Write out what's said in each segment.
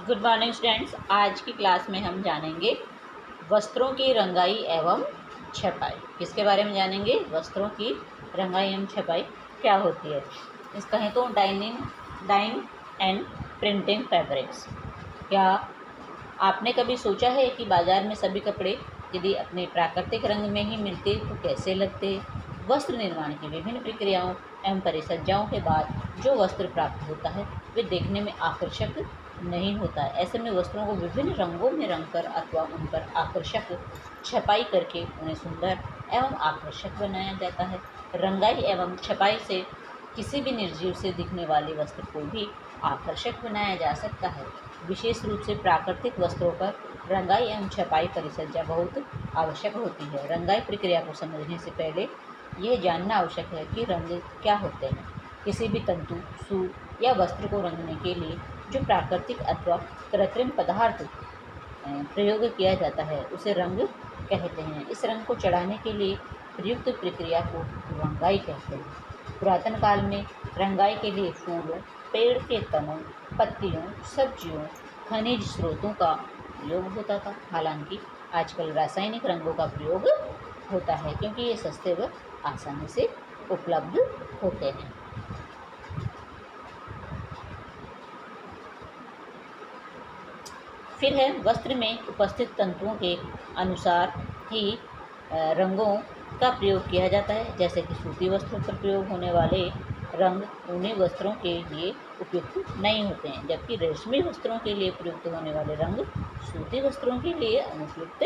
Good morning students. आज की class में हम जानेंगे वस्त्रों की रंगाई एवं छपाई। किसके बारे में जानेंगे? वस्त्रों की रंगाई एवं छपाई क्या होती है। इस कहें तो डाइंग एंड प्रिंटिंग फैब्रिक्स। क्या आपने कभी सोचा है कि बाजार में सभी कपड़े यदि अपने प्राकृतिक रंग में ही मिलते तो कैसे लगते? वस्त्र निर्माण की विभिन्न प्रक्रियाओं एवं परिसज्जाओं के बाद जो वस्त्र प्राप्त होता है वे देखने में आकर्षक नहीं होता है। ऐसे में वस्त्रों को विभिन्न रंगों में रंगकर अथवा उन पर आकर्षक छपाई करके उन्हें सुंदर एवं आकर्षक बनाया जाता है। रंगाई एवं छपाई से किसी भी निर्जीव से दिखने वाले वस्त्र को भी आकर्षक बनाया जा सकता है। विशेष रूप से प्राकृतिक वस्त्रों पर रंगाई एवं छपाई परिसज्जा बहुत आवश्यक होती है। रंगाई प्रक्रिया को समझने से पहले यह जानना आवश्यक है कि रंग क्या होते हैं। किसी भी तंतु, सूत या वस्त्र को रंगने के लिए जो प्राकृतिक अथवा कृत्रिम पदार्थ प्रयोग किया जाता है उसे रंग कहते हैं। इस रंग को चढ़ाने के लिए प्रयुक्त प्रक्रिया को रंगाई कहते हैं। पुरातन काल में रंगाई के लिए फूलों, पेड़ के तनों, पत्तियों, सब्जियों, खनिज स्रोतों का प्रयोग होता था। हालांकि आजकल रासायनिक रंगों का प्रयोग होता है क्योंकि ये सस्ते व आसानी से उपलब्ध होते हैं। फिर है वस्त्र में उपस्थित तंतुओं के अनुसार ही रंगों का प्रयोग किया जाता है। जैसे कि सूती वस्त्रों पर प्रयोग होने वाले रंग ऊनी वस्त्रों के लिए उपयुक्त नहीं होते हैं, जबकि रेशमी वस्त्रों के लिए प्रयुक्त होने वाले रंग सूती वस्त्रों के लिए अनुपयुक्त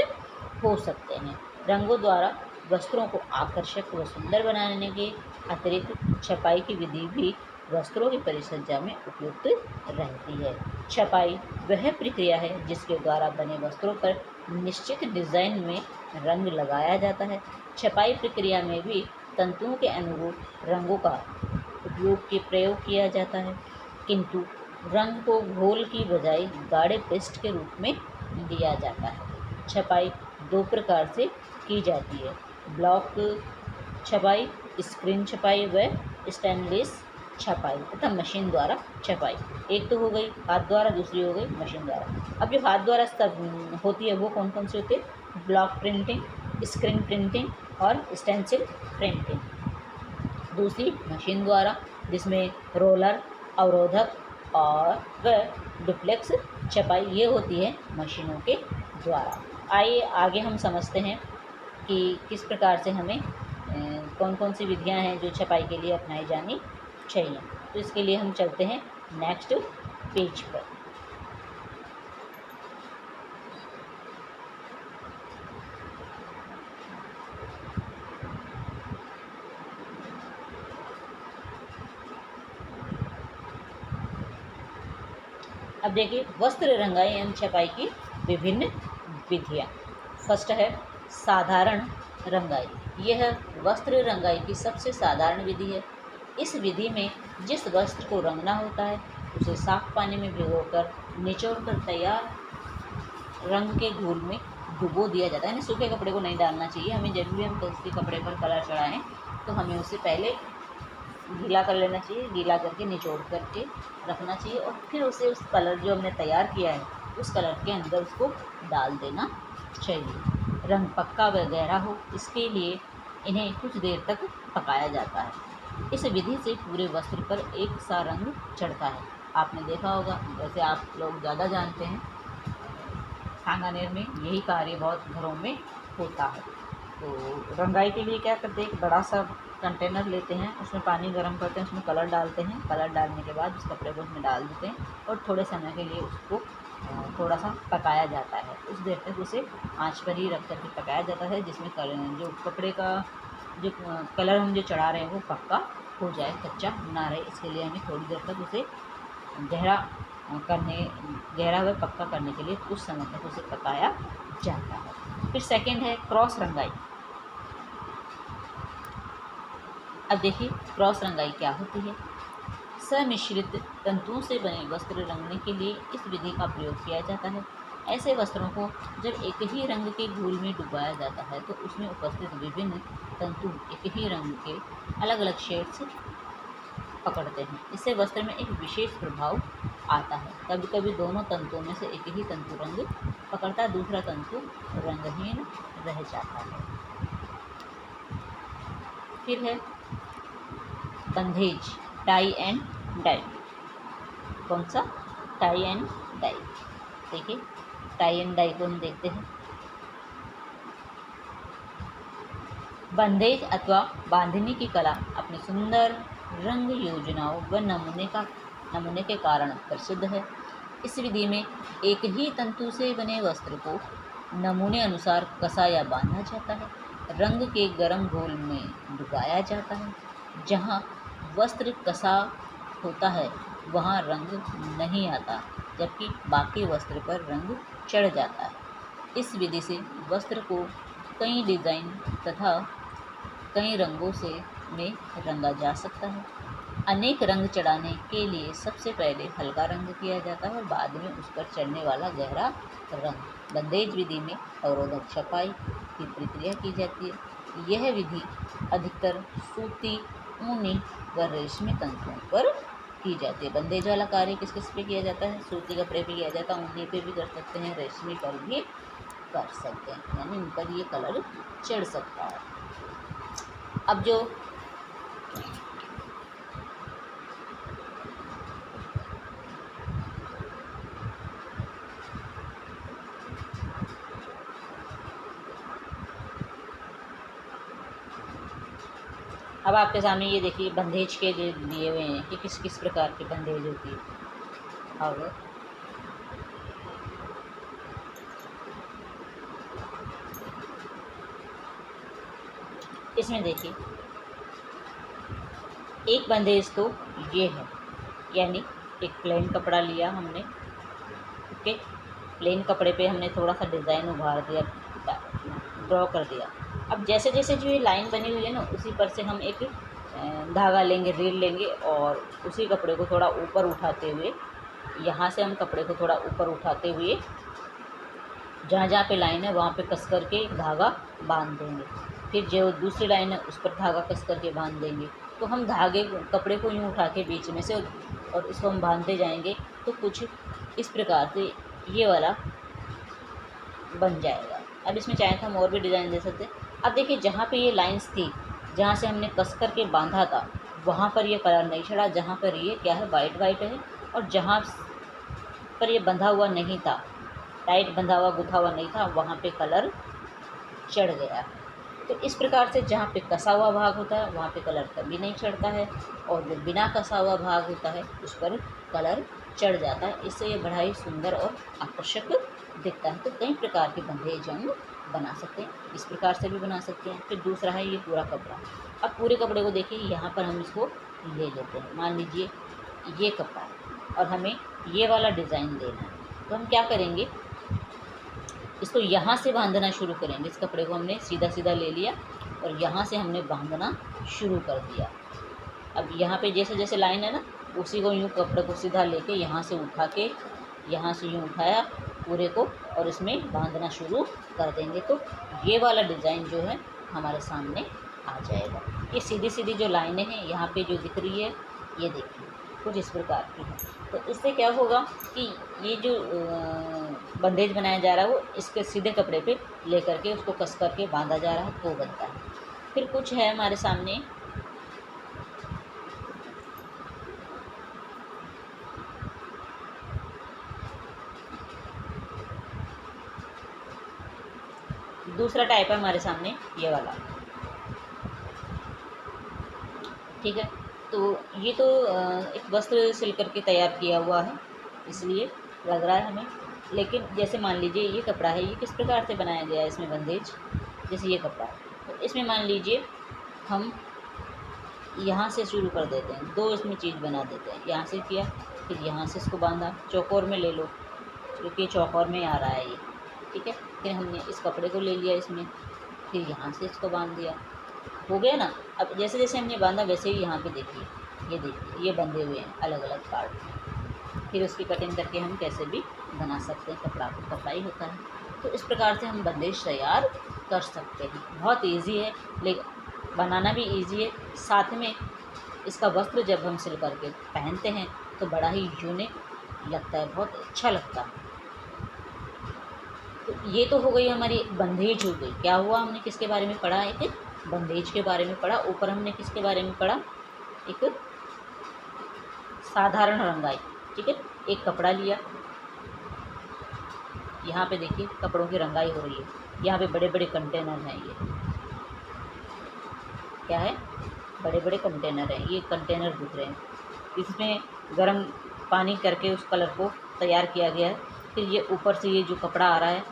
हो सकते हैं। रंगों द्वारा वस्त्रों को आकर्षक व सुंदर बनाने के अतिरिक्त छपाई की विधि भी वस्त्रों की परिसज्जा में उपयुक्त रहती है। छपाई वह प्रक्रिया है जिसके द्वारा बने वस्त्रों पर निश्चित डिज़ाइन में रंग लगाया जाता है। छपाई प्रक्रिया में भी तंतुओं के अनुरूप रंगों का प्रयोग किया जाता है, किंतु रंग को घोल की बजाय गाढ़े पेस्ट के रूप में दिया जाता है। छपाई दो प्रकार से की जाती है: ब्लॉक छपाई, स्क्रीन छपाई व स्टेनलेस छपाई तथा मशीन द्वारा छपाई। एक तो हो गई हाथ द्वारा, दूसरी हो गई मशीन द्वारा। अब जो हाथ द्वारा होती है वो कौन कौन सी होती है? ब्लॉक प्रिंटिंग, स्क्रीन प्रिंटिंग और स्टेंसिल प्रिंटिंग। दूसरी मशीन द्वारा, जिसमें रोलर, अवरोधक और व डुप्लेक्स छपाई ये होती है मशीनों के द्वारा। आइए आगे हम समझते हैं कि किस प्रकार से हमें कौन कौन सी विधियां हैं जो छपाई के लिए अपनाई जानी चाहिए। तो इसके लिए हम चलते हैं नेक्स्ट पेज पर। अब देखिए वस्त्र रंगाई एवं छपाई की विभिन्न विधियाँ। फर्स्ट है साधारण रंगाई। यह वस्त्र रंगाई की सबसे साधारण विधि है। इस विधि में जिस वस्त्र को रंगना होता है उसे साफ पानी में भिगोकर निचोड़कर तैयार रंग के घोल में डुबो दिया जाता है। यानी सूखे कपड़े को नहीं डालना चाहिए। हमें जब भी हम किसी कपड़े पर कलर चढ़ाएं तो हमें उसे पहले गीला कर लेना चाहिए, गीला करके निचोड़ करके रखना चाहिए और फिर उसे उस कलर जो हमने तैयार किया है उस कलर के अंदर उसको डाल देना चाहिए। रंग पक्का व गहरा हो इसके लिए इन्हें कुछ देर तक पकाया जाता है। इस विधि से पूरे वस्त्र पर एक सा रंग चढ़ता है। आपने देखा होगा, जैसे आप लोग ज़्यादा जानते हैं, सांगानेर में यही कार्य बहुत घरों में होता है। तो रंगाई के लिए क्या करते हैं, एक बड़ा सा कंटेनर लेते हैं, उसमें पानी गर्म करते हैं, उसमें कलर डालते हैं। कलर डालने के बाद उस कपड़े को उसमें डाल देते हैं और थोड़े समय के लिए उसको थोड़ा सा पकाया जाता है। उस देर तक उसे आंच पर ही रख करके पकाया जाता है जिसमें जो कपड़े का जो कलर हम जो चढ़ा रहे हैं वो पक्का हो जाए, कच्चा ना रहे। इसके लिए हमें थोड़ी देर तक उसे गहरा व पक्का करने के लिए कुछ समय तक उसे पकाया जाता है। फिर सेकेंड है क्रॉस रंगाई। अब देखिए क्रॉस रंगाई क्या होती है। सम्मिश्रित तंतुओं से बने वस्त्र रंगने के लिए इस विधि का प्रयोग किया जाता है। ऐसे वस्त्रों को जब एक ही रंग के घोल में डुबाया जाता है तो उसमें उपस्थित विभिन्न तंतु एक ही रंग के अलग अलग शेड्स पकड़ते हैं। इससे वस्त्र में एक विशेष प्रभाव आता है। कभी कभी दोनों तंतुओं में से एक ही तंतु रंग पकड़ता है, दूसरा तंतु रंगहीन रह जाता है। फिर है बंधेज, टाई एंड डाई। कौन सा? Tie and dye. देखिए टाई एंड डाई को हम देखते हैं। बंधेज अथवा बांधने की कला अपनी सुंदर रंग योजनाओं व नमूने के कारण प्रसिद्ध है। इस विधि में एक ही तंतु से बने वस्त्र को नमूने अनुसार कसा या बांधा जाता है। रंग के गर्म घोल में डुबाया जाता है। जहाँ वस्त्र कसा होता है वहाँ रंग नहीं आता, जबकि बाकी वस्त्र पर रंग चढ़ जाता है। इस विधि से वस्त्र को कई डिज़ाइन तथा कई रंगों से में रंगा जा सकता है। अनेक रंग चढ़ाने के लिए सबसे पहले हल्का रंग किया जाता है और बाद में उस पर चढ़ने वाला गहरा रंग। बंधेज विधि में अवरोधक छपाई की प्रक्रिया की जाती है। यह विधि अधिकतर सूती, ऊनी व रेशमी तंतुओं पर की जाती है। बंधेज वाला कार्य किस किस पे किया जाता है? सूती कपड़े पे किया जाता है, ऊनी पे भी कर सकते हैं, रेशमी पर भी कर सकते हैं, यानी उन पर ये कलर चढ़ सकता है। अब जो अब आपके सामने ये देखिए बंधेज के दिए हुए हैं कि किस किस प्रकार की बंधेज होती है। अब इसमें देखिए एक बंधेज तो ये है, यानी एक प्लेन कपड़ा लिया हमने, ओके, प्लेन कपड़े पे हमने थोड़ा सा डिज़ाइन उभार दिया, ड्रॉ कर दिया। अब जैसे जैसे जो ये लाइन बनी हुई है ना, उसी पर से हम एक धागा लेंगे, रील लेंगे और उसी कपड़े को थोड़ा ऊपर उठाते हुए, यहाँ से हम कपड़े को थोड़ा ऊपर उठाते हुए जहाँ जहाँ पे लाइन है वहाँ पे कस करके धागा बांध देंगे। फिर जो दूसरी लाइन है उस पर धागा कस करके बांध देंगे। तो हम कपड़े को यूँ उठा के बीच में से और इसको हम बांधते जाएंगे तो कुछ इस प्रकार से ये वाला बन जाएगा। अब इसमें चाहे तो हम और भी डिज़ाइन दे सकते हैं। अब देखिए जहाँ पे ये लाइंस थी, जहाँ से हमने कस करके बांधा था, वहाँ पर ये कलर नहीं चढ़ा। जहाँ पर ये क्या है, वाइट वाइट है, और जहाँ पर ये बंधा हुआ नहीं था, टाइट बंधा हुआ गुथा हुआ नहीं था, वहाँ पे कलर चढ़ गया। तो इस प्रकार से जहाँ पे कसा हुआ भाग होता है वहाँ पे कलर कभी नहीं चढ़ता है, और जो बिना कसा हुआ भाग होता है उस पर कलर चढ़ जाता है। इससे ये बड़ा ही सुंदर और आकर्षक दिखता है। तो कई प्रकार के बंधेज हम बना सकते हैं, इस प्रकार से भी बना सकते हैं। फिर दूसरा है ये पूरा कपड़ा। अब पूरे कपड़े को देखिए, यहाँ पर हम इसको ले लेते हैं। मान लीजिए ये कपड़ा है और हमें ये वाला डिज़ाइन देना है, तो हम क्या करेंगे, इसको यहाँ से बांधना शुरू करेंगे। इस कपड़े को हमने सीधा सीधा ले लिया और यहाँ से हमने बांधना शुरू कर दिया। अब यहाँ पे जैसे जैसे लाइन है ना, उसी को यूँ कपड़े को सीधा लेके यहाँ से उठा के, यहाँ से यूँ उठाया पूरे को और इसमें बांधना शुरू कर देंगे। तो ये वाला डिज़ाइन जो है हमारे सामने आ जाएगा। ये सीधी सीधी जो लाइनें हैं यहाँ पे जो दिख रही है, ये देखिए कुछ इस प्रकार की है। तो इससे क्या होगा कि ये जो बंधेज बनाया जा रहा है वो इसके सीधे कपड़े पे लेकर के उसको कस करके बांधा जा रहा है, तो बनता है। फिर कुछ है हमारे सामने दूसरा टाइप है हमारे सामने ये वाला, ठीक है। तो ये तो एक वस्त्र सिल करके तैयार किया हुआ है, इसलिए लग रहा है हमें। लेकिन जैसे मान लीजिए ये कपड़ा है, ये किस प्रकार से बनाया गया है इसमें बंधेज, जैसे ये कपड़ा है, तो इसमें मान लीजिए हम यहाँ से शुरू कर देते हैं, दो इसमें चीज़ बना देते हैं। यहाँ से किया, फिर यहाँ से इसको बांधा, चौकोर में ले लो क्योंकि चौकोर में आ रहा है ये, ठीक है। फिर हमने इस कपड़े को ले लिया इसमें, फिर यहाँ से इसको बांध दिया, हो गया ना। अब जैसे जैसे हमने बांधा वैसे ही यहाँ पे देखिए, ये देखिए ये बंधे हुए हैं अलग अलग पार्ट। फिर उसकी कटिंग करके हम कैसे भी बना सकते हैं, कपड़ा तो कपड़ा ही होता है। तो इस प्रकार से हम बंदेज तैयार कर सकते हैं। बहुत ईजी है, लेकिन बनाना भी ईजी है, साथ में इसका वस्त्र जब हम सिल करके पहनते हैं तो बड़ा ही यूनिक लगता है, बहुत अच्छा लगता है। तो ये तो हो गई हमारी एक बंधेज हो गई। क्या हुआ, हमने किसके बारे में पढ़ा, एक बंधेज के बारे में पढ़ा। ऊपर हमने किसके बारे में पढ़ा, एक साधारण रंगाई। ठीक है, एक कपड़ा लिया, यहाँ पे देखिए कपड़ों की रंगाई हो रही है। यहाँ पे बड़े बड़े कंटेनर हैं, ये क्या है, बड़े बड़े कंटेनर हैं, ये कंटेनर दिख रहे हैं। इसमें गर्म पानी करके उस कलर को तैयार किया गया है। फिर ये ऊपर से ये जो कपड़ा आ रहा है,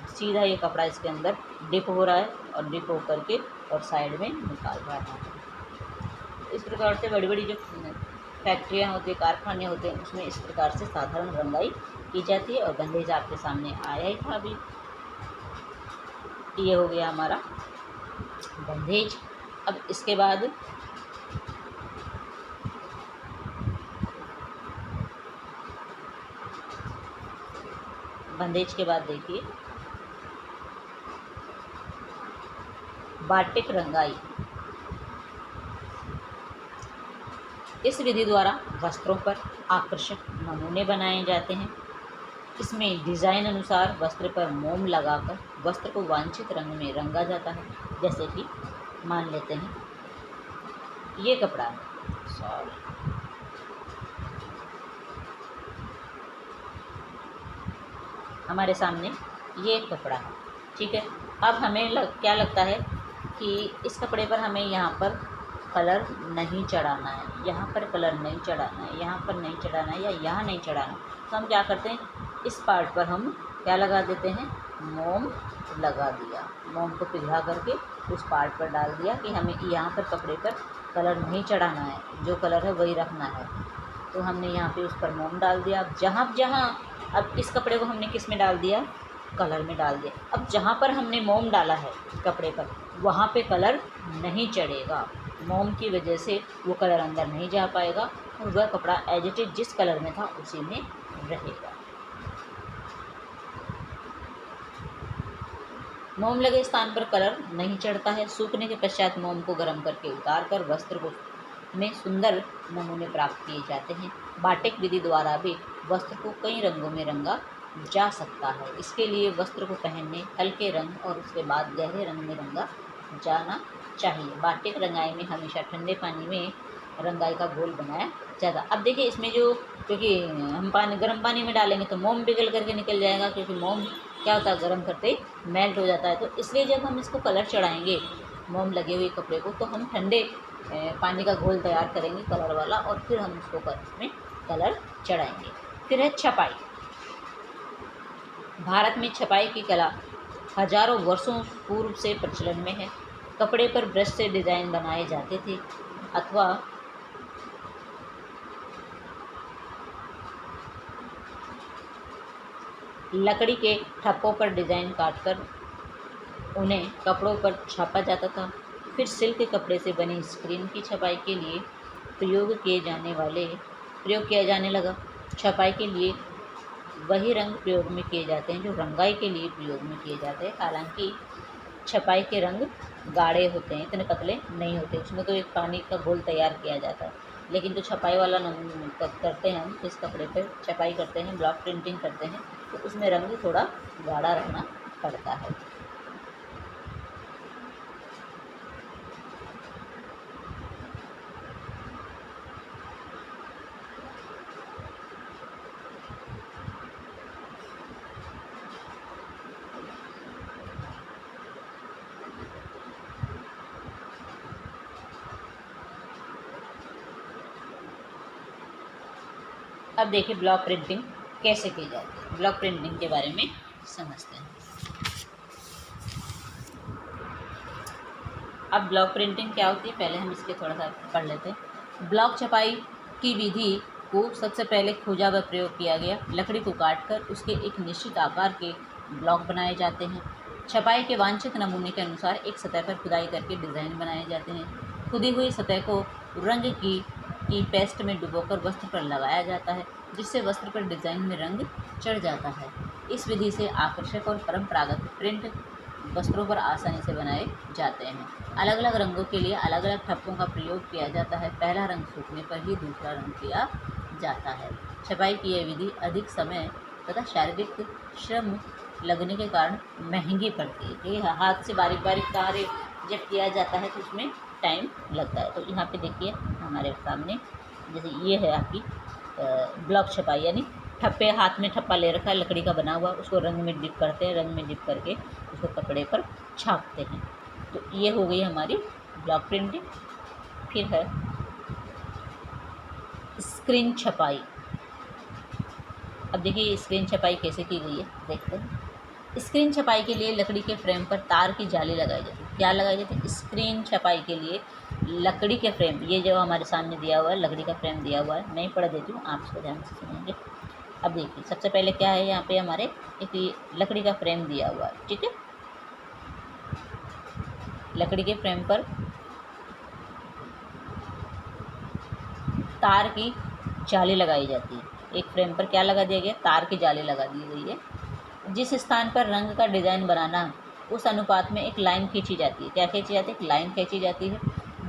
सीधा ये कपड़ा इसके अंदर डिप हो रहा है और डिप हो करके और साइड में निकाल रहा है। इस प्रकार से बड़ी बड़ी जो फैक्ट्रियाँ होती हैं, कारखाने होते हैं, उसमें इस प्रकार से साधारण रंगाई की जाती है। और बंधेज आपके सामने आया ही था अभी। ये हो गया हमारा बंधेज। अब इसके बाद बंधेज के बाद देखिए बाटिक रंगाई। इस विधि द्वारा वस्त्रों पर आकर्षक नमूने बनाए जाते हैं। इसमें डिज़ाइन अनुसार वस्त्र पर मोम लगाकर वस्त्र को वांछित रंग में रंगा जाता है। जैसे कि मान लेते हैं ये कपड़ा है, हमारे सामने ये कपड़ा है। ठीक है, अब हमें क्या लगता है कि इस कपड़े पर हमें यहाँ पर कलर नहीं चढ़ाना है, यहाँ पर कलर नहीं चढ़ाना है, यहाँ पर नहीं चढ़ाना है या यहाँ नहीं चढ़ाना। तो हम क्या करते हैं, इस पार्ट पर हम क्या लगा देते हैं, मोम लगा दिया। मोम को पिघला करके उस पार्ट पर डाल दिया कि हमें यहाँ पर कपड़े पर कलर नहीं चढ़ाना है, जो कलर है वही रखना है। तो हमने यहाँ पे उस पर मोम डाल दिया। अब जहाँ अब इस कपड़े को हमने किस में डाल दिया, कलर में डाल दिया। अब जहाँ पर हमने मोम डाला है कपड़े पर, वहाँ पे कलर नहीं चढ़ेगा। मोम की वजह से वो कलर अंदर नहीं जा पाएगा और वह कपड़ा एज इट इज जिस कलर में था उसी में रहेगा। मोम लगे स्थान पर कलर नहीं चढ़ता है। सूखने के पश्चात मोम को गर्म करके उतार कर वस्त्र को में सुंदर नमूने प्राप्त किए जाते हैं। बाटिक विधि द्वारा भी वस्त्र को कई रंगों में रंगा जा सकता है। इसके लिए वस्त्र को पहनने हल्के रंग और उसके बाद गहरे रंग में रंगा जाना चाहिए। बाटिक रंगाई में हमेशा ठंडे पानी में रंगाई का घोल बनाया जाता। अब देखिए इसमें जो, क्योंकि हम गर्म पानी में डालेंगे तो मोम पिघल करके निकल जाएगा, क्योंकि मोम क्या होता है, गर्म करते मेल्ट हो जाता है। तो इसलिए जब हम इसको कलर चढ़ाएंगे मोम लगे हुए कपड़े को, तो हम ठंडे पानी का घोल तैयार करेंगे कलर वाला और फिर हम उसको इसमें कलर चढ़ाएंगे। फिर है छपाई। भारत में छपाई की कला हजारों वर्षों पूर्व से प्रचलन में है। कपड़े पर ब्रश से डिज़ाइन बनाए जाते थे अथवा लकड़ी के ठप्पों पर डिज़ाइन काटकर उन्हें कपड़ों पर छापा जाता था। फिर सिल्क कपड़े से बनी स्क्रीन की छपाई के लिए प्रयोग किया जाने लगा। छपाई के लिए वही रंग प्रयोग में किए जाते हैं जो रंगाई के लिए प्रयोग में किए जाते हैं। हालांकि छपाई के रंग गाढ़े होते हैं, इतने पतले नहीं होते। उसमें तो एक पानी का घोल तैयार किया जाता है। लेकिन जो छपाई वाला करते हैं हम, इस कपड़े पर छपाई करते हैं, ब्लॉक प्रिंटिंग करते हैं, तो उसमें रंग थोड़ा गाढ़ा रहना पड़ता है। अब देखिए ब्लॉक प्रिंटिंग कैसे की जाती है। ब्लॉक प्रिंटिंग के बारे में समझते हैं। अब ब्लॉक प्रिंटिंग क्या होती है, पहले हम इसके थोड़ा सा पढ़ लेते हैं। ब्लॉक छपाई की विधि को सबसे पहले खोजा व प्रयोग किया गया। लकड़ी को काटकर उसके एक निश्चित आकार के ब्लॉक बनाए जाते हैं। छपाई के वांछित नमूने के अनुसार एक सतह पर खुदाई करके डिज़ाइन बनाए जाते हैं। खुदी हुई सतह को रंग की पेस्ट में डुबोकर वस्त्र पर लगाया जाता है, जिससे वस्त्र पर डिज़ाइन में रंग चढ़ जाता है। इस विधि से आकर्षक और परंपरागत प्रिंट वस्त्रों पर आसानी से बनाए जाते हैं। अलग अलग रंगों के लिए अलग अलग ठप्पों का प्रयोग किया जाता है। पहला रंग सूखने पर ही दूसरा रंग किया जाता है। छपाई की यह विधि अधिक समय तथा शारीरिक श्रम लगने के कारण महंगी पड़ती है, क्योंकि हाथ से बारीक बारीक कार्य जब किया जाता है तो उसमें टाइम लगता है। तो यहाँ पे देखिए हमारे सामने जैसे ये है आपकी ब्लॉक छपाई, यानी ठप्पे, हाथ में ठप्पा ले रखा है लकड़ी का बना हुआ, उसको रंग में डिप करते हैं, रंग में डिप करके उसको कपड़े पर छापते हैं। तो ये हो गई हमारी ब्लॉक प्रिंटिंग। फिर है स्क्रीन छपाई। अब देखिए स्क्रीन छपाई कैसे की गई है, देखते हैं। स्क्रीन छपाई के लिए लकड़ी के फ्रेम पर तार की जाली लगाई जाती है। क्या लगाई जाती है? स्क्रीन छपाई के लिए लकड़ी के फ्रेम, ये जो हमारे सामने दिया हुआ है लकड़ी का फ्रेम दिया हुआ है, मैं ही पढ़ देती हूँ, आप इसको ध्यान से सुनेंगे। अब देखिए सबसे पहले क्या है, यहाँ पे हमारे एक लकड़ी का फ्रेम दिया हुआ है, ठीक है। लकड़ी के फ्रेम पर तार की जाली लगाई जाती है। एक फ्रेम पर क्या लगा दिया गया? तार की जाली लगा दी गई है। जिस स्थान पर रंग का डिज़ाइन बनाना है उस अनुपात में एक लाइन खींची जाती है। क्या खींची जाती है? एक लाइन खींची जाती है।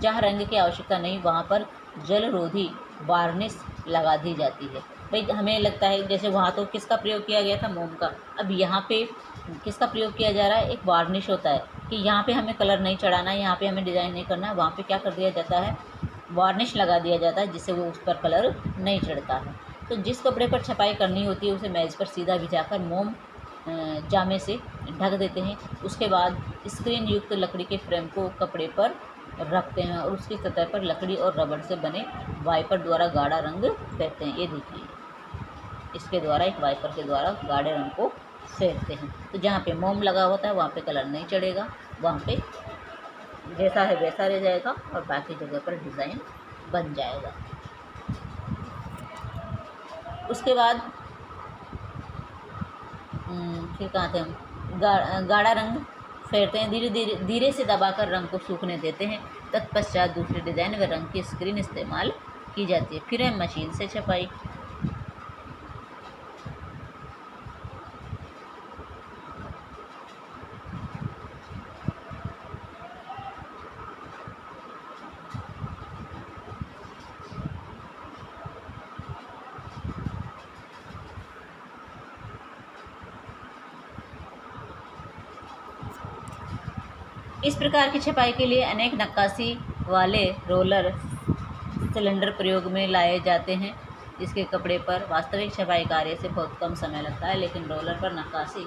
जहाँ रंग की आवश्यकता नहीं वहाँ पर जलरोधी वार्निश लगा दी जाती है। भाई हमें लगता है जैसे वहाँ तो किसका प्रयोग किया गया था? मोम का। अब यहाँ पे किसका प्रयोग किया जा रहा है? एक वार्निश होता है कि यहाँ पे हमें कलर नहीं चढ़ाना है, यहाँ पे हमें डिज़ाइन नहीं करना है, वहाँ पे क्या कर दिया जाता है? वार्निश लगा दिया जाता है, जिससे वो उस पर कलर नहीं चढ़ता है। तो जिस कपड़े पर छपाई करनी होती है उसे मेज पर सीधा बिछाकर मोम जामे से ढक देते हैं। उसके बाद स्क्रीन युक्त लकड़ी के फ्रेम को कपड़े पर रखते हैं और उसकी सतह पर लकड़ी और रबड़ से बने वाइपर द्वारा गाढ़ा रंग फेरते हैं। ये देखिए इसके द्वारा, एक वाइपर के द्वारा गाढ़े रंग को फेरते हैं। तो जहाँ पे मोम लगा होता है वहाँ पे कलर नहीं चढ़ेगा, वहाँ पे जैसा है वैसा रह जाएगा और बाकी जगह पर डिज़ाइन बन जाएगा। उसके बाद फिर कहाँ थे हम? गाढ़ा रंग फेरते हैं, धीरे से दबाकर रंग को सूखने देते हैं। तत्पश्चात दूसरे डिज़ाइन व रंग की स्क्रीन इस्तेमाल की जाती है। फिर है मशीन से छपाई। इस प्रकार की छपाई के लिए अनेक नक्काशी वाले रोलर सिलेंडर प्रयोग में लाए जाते हैं। इसके कपड़े पर वास्तविक छपाई कार्य से बहुत कम समय लगता है, लेकिन रोलर पर नक्काशी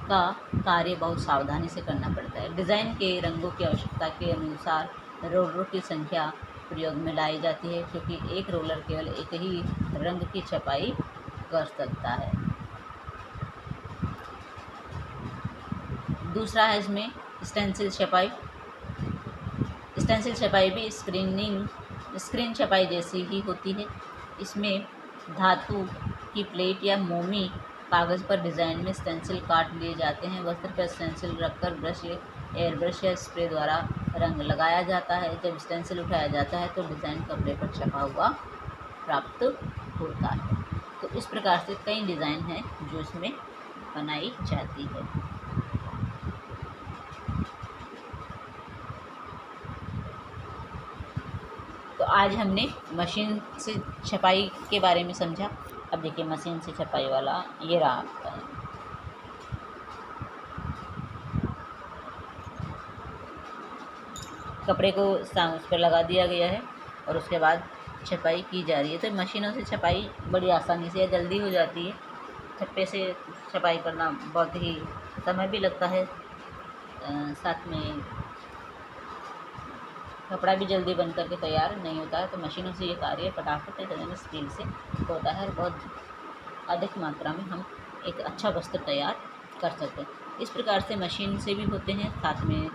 का कार्य बहुत सावधानी से करना पड़ता है। डिज़ाइन के रंगों की आवश्यकता के अनुसार रोलरों की संख्या प्रयोग में लाई जाती है, क्योंकि एक रोलर केवल एक ही रंग की छपाई कर सकता है। दूसरा है इसमें स्टेंसिल छपाई। स्टेंसिल छपाई भी स्क्रीन छपाई जैसी ही होती है। इसमें धातु की प्लेट या मोमी कागज़ पर डिज़ाइन में स्टेंसिल काट लिए जाते हैं। वस्त्र पर स्टेंसिल रखकर ब्रश, एयर ब्रश या स्प्रे द्वारा रंग लगाया जाता है। जब स्टेंसिल उठाया जाता है तो डिज़ाइन कपड़े पर छपा हुआ प्राप्त होता है। तो इस प्रकार से कई डिज़ाइन हैं जो इसमें बनाई जाती है। तो आज हमने मशीन से छपाई के बारे में समझा। अब देखिए मशीन से छपाई वाला ये रहा आपका। कपड़े को उस पर लगा दिया गया है और उसके बाद छपाई की जा रही है। तो मशीनों से छपाई बड़ी आसानी से जल्दी हो जाती है। ठप्पे से छपाई करना बहुत ही समय भी लगता है, साथ में कपड़ा भी जल्दी बन करके तैयार नहीं होता है। तो मशीनों से ये कार्य फटाफट स्पीड से होता है और बहुत अधिक मात्रा में हम एक अच्छा वस्त्र तैयार कर सकते हैं। इस प्रकार से मशीन से भी होते हैं, साथ में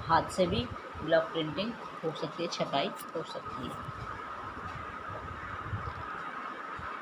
हाथ से भी ब्लॉक प्रिंटिंग हो सकती है, छपाई हो सकती है।